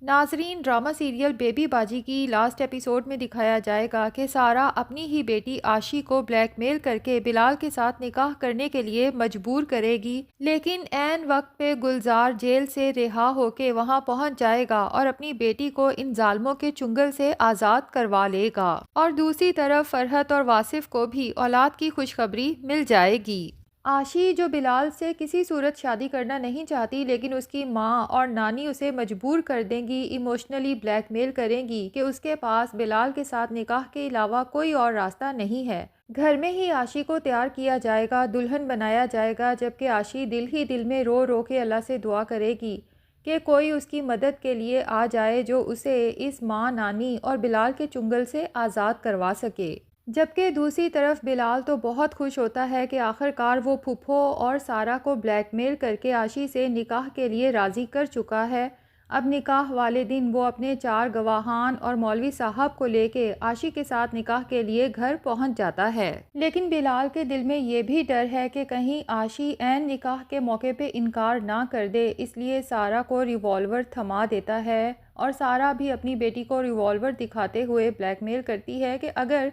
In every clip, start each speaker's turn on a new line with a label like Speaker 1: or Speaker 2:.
Speaker 1: नाजरीन, drama serial baby बाजी की लास्ट एपिसोड में दिखाया जाएगा कि सारा अपनी ही बेटी आशी को ब्लैकमेल करके बिलाल के साथ निकाह करने के लिए मजबूर करेगी, लेकिन ऐन वक्त पे गुलजार जेल से रिहा होके वहां पहुंच जाएगा और अपनी बेटी को इन जालमों के चुंगल से आज़ाद करवा लेगा। और दूसरी तरफ फरहत और वासिफ को भी औलाद की खुशखबरी मिल जाएगी। आशी, जो बिलाल से किसी सूरत शादी करना नहीं चाहती, लेकिन उसकी माँ और नानी उसे मजबूर कर देंगी, इमोशनली ब्लैकमेल करेंगी कि उसके पास बिलाल के साथ निकाह के अलावा कोई और रास्ता नहीं है। घर में ही आशी को तैयार किया जाएगा, दुल्हन बनाया जाएगा, जबकि आशी दिल ही दिल में रो रो के अल्लाह से दुआ करेगी कि कोई उसकी मदद के लिए आ जाए जो उसे इस माँ, नानी और बिलाल के चुंगल से आज़ाद करवा सके। जबकि दूसरी तरफ बिलाल तो बहुत खुश होता है कि आखिरकार वो फूफो और सारा को ब्लैकमेल करके आशी से निकाह के लिए राज़ी कर चुका है। अब निकाह वाले दिन वो अपने 4 गवाहान और मौलवी साहब को लेके आशी के साथ निकाह के लिए घर पहुंच जाता है। लेकिन बिलाल के दिल में ये भी डर है कि कहीं आशी ऐन निकाह के मौके पे इनकार ना कर दे, इसलिए सारा को रिवॉल्वर थमा देता है और सारा भी अपनी बेटी को रिवॉल्वर दिखाते हुए ब्लैकमेल करती है कि अगर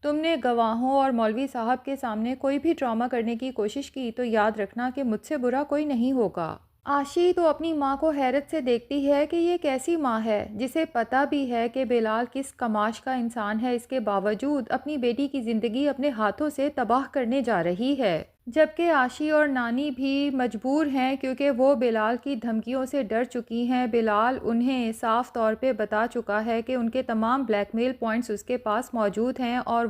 Speaker 1: तुमने गवाहों और मौलवी साहब के सामने कोई भी ड्रामा करने की कोशिश की तो याद रखना कि मुझसे बुरा कोई नहीं होगा। आशी तो अपनी माँ को हैरत से देखती है कि ये कैसी माँ है जिसे पता भी है कि बिलाल किस कमाश का इंसान है, इसके बावजूद अपनी बेटी की ज़िंदगी अपने हाथों से तबाह करने जा रही है। जबकि आशी और नानी भी मजबूर हैं क्योंकि वो बिलाल की धमकियों से डर चुकी हैं। बिलाल उन्हें साफ तौर पे बता चुका है कि उनके तमाम ब्लैकमेल पॉइंट्स उसके पास मौजूद हैं और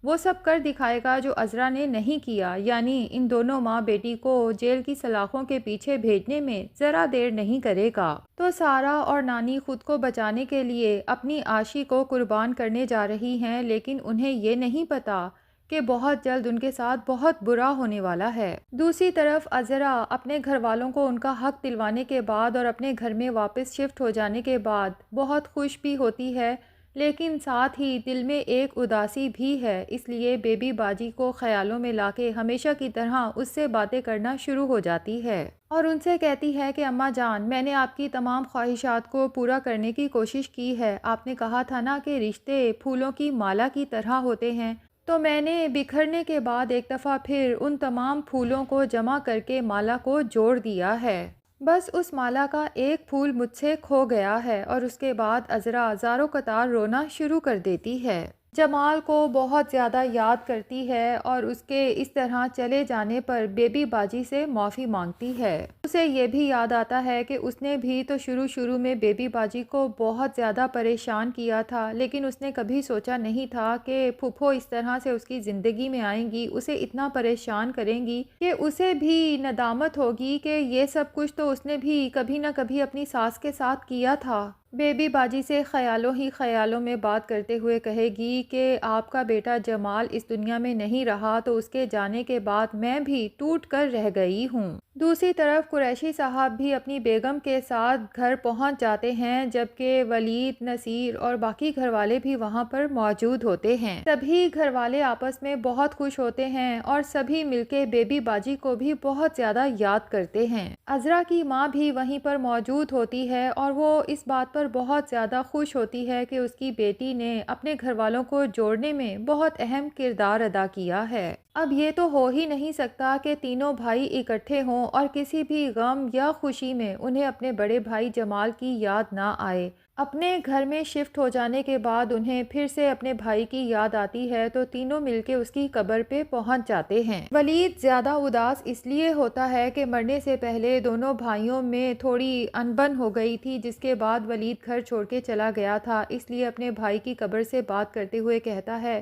Speaker 1: वो सब कर दिखाएगा जो अज़रा ने नहीं किया, यानी इन दोनों माँ बेटी को जेल की सलाखों के पीछे भेजने में ज़रा देर नहीं करेगा। तो सारा और नानी खुद को बचाने के लिए अपनी आशी को कुर्बान करने जा रही हैं, लेकिन उन्हें ये नहीं पता कि बहुत जल्द उनके साथ बहुत बुरा होने वाला है। दूसरी तरफ अज़रा अपने घर वालों को उनका हक दिलवाने के बाद और अपने घर में वापस शिफ्ट हो जाने के बाद बहुत खुश भी होती है, लेकिन साथ ही दिल में एक उदासी भी है। इसलिए बेबी बाजी को ख्यालों में लाके हमेशा की तरह उससे बातें करना शुरू हो जाती है और उनसे कहती है कि अम्मा जान, मैंने आपकी तमाम ख्वाहिशात को पूरा करने की कोशिश की है। आपने कहा था ना कि रिश्ते फूलों की माला की तरह होते हैं, तो मैंने बिखरने के बाद एक दफ़ा फिर उन तमाम फूलों को जमा करके माला को जोड़ दिया है। बस उस माला का एक फूल मुझसे खो गया है। और उसके बाद अज़रा ज़ारो कतार रोना शुरू कर देती है। जमाल को बहुत ज़्यादा याद करती है और उसके इस तरह चले जाने पर बेबी बाजी से माफ़ी मांगती है। उसे ये भी याद आता है कि उसने भी तो शुरू में बेबी बाजी को बहुत ज़्यादा परेशान किया था, लेकिन उसने कभी सोचा नहीं था कि फूफो इस तरह से उसकी ज़िंदगी में आएंगी, उसे इतना परेशान करेंगी कि उसे भी नदामत होगी कि ये सब कुछ तो उसने भी कभी ना कभी अपनी सास के साथ किया था। बेबी बाजी से ख़यालों ही ख़यालों में बात करते हुए कहेगी कि आपका बेटा जमाल इस दुनिया में नहीं रहा तो उसके जाने के बाद मैं भी टूट कर रह गई हूँ। दूसरी तरफ कुरैशी साहब भी अपनी बेगम के साथ घर पहुँच जाते हैं, जबकि वलीद, नसीर और बाकी घर वाले भी वहाँ पर मौजूद होते हैं। सभी घर वाले आपस में बहुत खुश होते हैं और सभी मिलके बेबी बाजी को भी बहुत ज़्यादा याद करते हैं। अज़रा की माँ भी वहीं पर मौजूद होती है और वो इस बात पर बहुत ज़्यादा खुश होती है कि उसकी बेटी ने अपने घर वालों को जोड़ने में बहुत अहम किरदार अदा किया है। अब ये तो हो ही नहीं सकता कि तीनों भाई इकट्ठे हों और किसी भी गम या खुशी में उन्हें अपने बड़े भाई जमाल की याद ना आए। अपने घर में शिफ्ट हो जाने के बाद उन्हें फिर से अपने भाई की याद आती है, तो तीनों मिलके उसकी कब्र पे पहुंच जाते हैं। वलीद ज़्यादा उदास इसलिए होता है कि मरने से पहले दोनों भाइयों में थोड़ी अनबन हो गई थी, जिसके बाद वलीद घर छोड़ के चला गया था। इसलिए अपने भाई की कब्र से बात करते हुए कहता है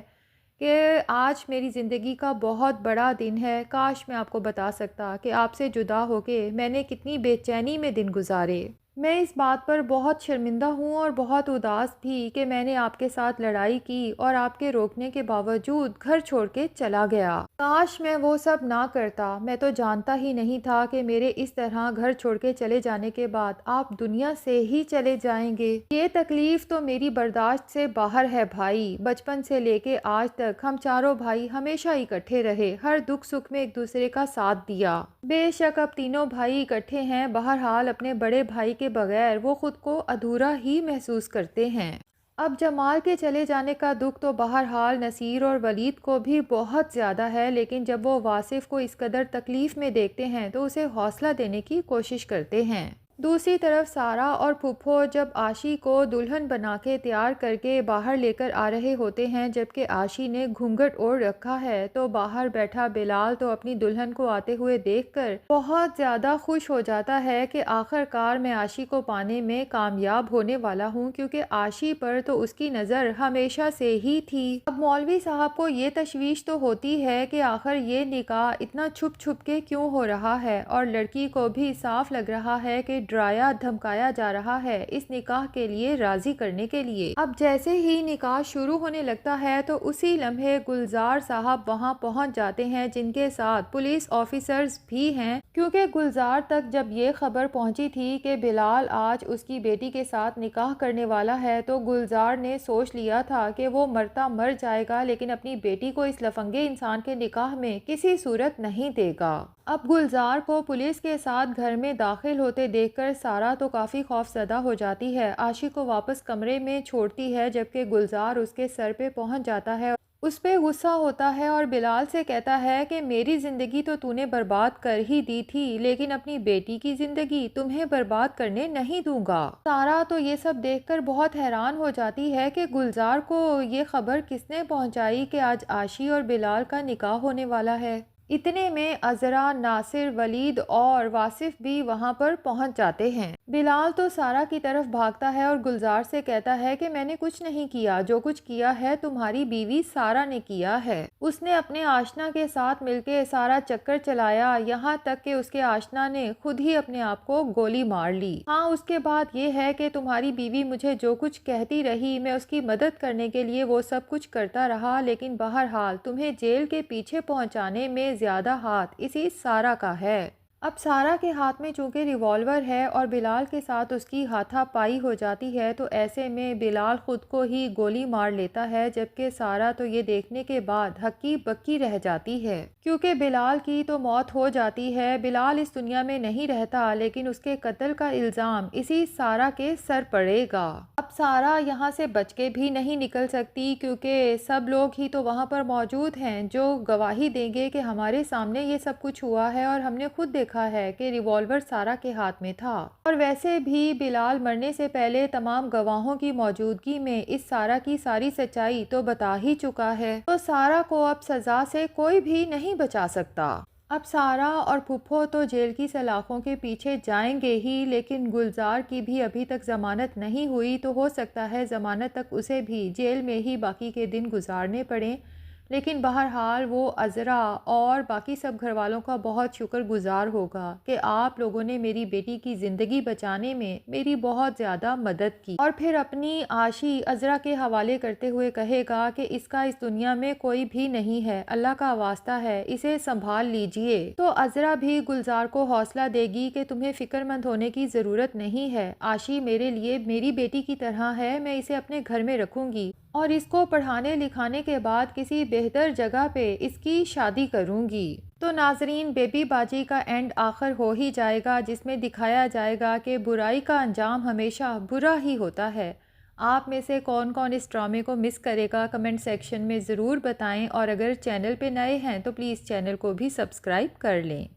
Speaker 1: कि आज मेरी ज़िंदगी का बहुत बड़ा दिन है। काश मैं आपको बता सकता कि आपसे जुदा होके मैंने कितनी बेचैनी में दिन गुजारे। मैं इस बात पर बहुत शर्मिंदा हूँ और बहुत उदास भी कि मैंने आपके साथ लड़ाई की और आपके रोकने के बावजूद घर छोड़ के चला गया। काश मैं वो सब ना करता। मैं तो जानता ही नहीं था कि मेरे इस तरह घर छोड़ के चले जाने के बाद आप दुनिया से ही चले जाएंगे। ये तकलीफ तो मेरी बर्दाश्त से बाहर है भाई। बचपन से लेके आज तक हम चारों भाई हमेशा इकट्ठे रहे, हर दुख सुख में एक दूसरे का साथ दिया। बेशक अब तीनों भाई इकट्ठे हैं, बहरहाल अपने बड़े भाई के बगैर वो खुद को अधूरा ही महसूस करते हैं। अब जमाल के चले जाने का दुख तो बहरहाल नसीर और वलीद को भी बहुत ज़्यादा है, लेकिन जब वो वासिफ को इस कदर तकलीफ़ में देखते हैं तो उसे हौसला देने की कोशिश करते हैं। दूसरी तरफ सारा और फुफ्फो जब आशी को दुल्हन बना के तैयार करके बाहर लेकर आ रहे होते हैं, जबकि आशी ने घूंघट ओढ़ रखा है, तो बाहर बैठा बिलाल तो अपनी दुल्हन को आते हुए देखकर बहुत ज़्यादा खुश हो जाता है कि आखिरकार मैं आशी को पाने में कामयाब होने वाला हूँ, क्योंकि आशी पर तो उसकी नज़र हमेशा से ही थी। अब मौलवी साहब को ये तशवीश तो होती है कि आखिर ये निकाह इतना छुप छुप के क्यों हो रहा है, और लड़की को भी साफ लग रहा है कि डराया धमकाया जा रहा है इस निकाह के लिए राजी करने के लिए। अब जैसे ही निकाह शुरू होने लगता है तो उसी लम्हे गुलजार साहब वहां पहुंच जाते हैं, जिनके साथ पुलिस ऑफिसर्स भी हैं, क्योंकि गुलजार तक जब ये खबर पहुंची थी कि बिलाल आज उसकी बेटी के साथ निकाह करने वाला है, तो गुलजार ने सोच लिया था कि वो मरता मर जाएगा, लेकिन अपनी बेटी को इस लफंगे इंसान के निकाह में किसी सूरत नहीं देगा। अब गुलजार को पुलिस के साथ घर में दाखिल होते देखकर सारा तो काफ़ी खौफजदा हो जाती है। आशी को वापस कमरे में छोड़ती है, जबकि गुलजार उसके सर पे पहुंच जाता है, उस पे गुस्सा होता है और बिलाल से कहता है कि मेरी ज़िंदगी तो तूने बर्बाद कर ही दी थी, लेकिन अपनी बेटी की ज़िंदगी तुम्हें बर्बाद करने नहीं दूंगा। सारा तो ये सब देखकर बहुत हैरान हो जाती है कि गुलजार को ये खबर किसने पहुंचाई कि आज आशी और बिलाल का निकाह होने वाला है। इतने में अजरा, नासिर, वलीद और वासिफ भी वहां पर पहुंच जाते हैं। बिलाल तो सारा की तरफ भागता है और गुलजार से कहता है कि मैंने कुछ नहीं किया, जो कुछ किया है तुम्हारी बीवी सारा ने किया है। उसने अपने आशना के साथ मिलके सारा चक्कर चलाया, यहाँ तक कि उसके आशना ने खुद ही अपने आप को गोली मार ली। हाँ, उसके बाद ये है कि तुम्हारी बीवी मुझे जो कुछ कहती रही, मैं उसकी मदद करने के लिए वो सब कुछ करता रहा, लेकिन बहरहाल तुम्हें जेल के पीछे पहुंचाने में ज्यादा हाथ इसी सारा का है। अब सारा के हाथ में चूंकि रिवॉल्वर है और बिलाल के साथ उसकी हाथापाई हो जाती है, तो ऐसे में बिलाल खुद को ही गोली मार लेता है, जबकि सारा तो ये देखने के बाद हक्की बक्की रह जाती है, क्योंकि बिलाल की तो मौत हो जाती है। बिलाल इस दुनिया में नहीं रहता, लेकिन उसके कत्ल का इल्ज़ाम इसी सारा के सर पड़ेगा। अब सारा यहाँ से बच के भी नहीं निकल सकती, क्योंकि सब लोग ही तो वहाँ पर मौजूद हैं जो गवाही देंगे कि हमारे सामने ये सब कुछ हुआ है और हमने खुद देखा है कि रिवॉल्वर सारा के हाथ में था। और वैसे भी बिलाल मरने से पहले तमाम गवाहों की मौजूदगी में इस सारा की सारी सच्चाई तो बता ही चुका है, तो सारा को अब सजा से कोई भी नहीं बचा सकता। अब सारा और फुफ्फो तो जेल की सलाखों के पीछे जाएंगे ही, लेकिन गुलजार की भी अभी तक जमानत नहीं हुई, तो हो सकता है जमानत तक उसे भी जेल में ही बाकी के दिन गुजारने पड़े। लेकिन बहरहाल वो अज़रा और बाकी सब घर वालों का बहुत शुक्रगुजार होगा कि आप लोगों ने मेरी बेटी की ज़िंदगी बचाने में मेरी बहुत ज़्यादा मदद की। और फिर अपनी आशी अज़रा के हवाले करते हुए कहेगा कि इसका इस दुनिया में कोई भी नहीं है, अल्लाह का वास्ता है, इसे संभाल लीजिए। तो अज़रा भी गुलजार को हौसला देगी कि तुम्हें फ़िक्रमंद होने की ज़रूरत नहीं है, आशी मेरे लिए मेरी बेटी की तरह है, मैं इसे अपने घर में रखूँगी और इसको पढ़ाने लिखाने के बाद किसी बेहतर जगह पे इसकी शादी करूंगी। तो नाजरीन, बेबी बाजी का एंड आखिर हो ही जाएगा, जिसमें दिखाया जाएगा कि बुराई का अंजाम हमेशा बुरा ही होता है। आप में से कौन कौन इस ड्रामे को मिस करेगा, कमेंट सेक्शन में ज़रूर बताएं, और अगर चैनल पे नए हैं तो प्लीज़ चैनल को भी सब्सक्राइब कर लें।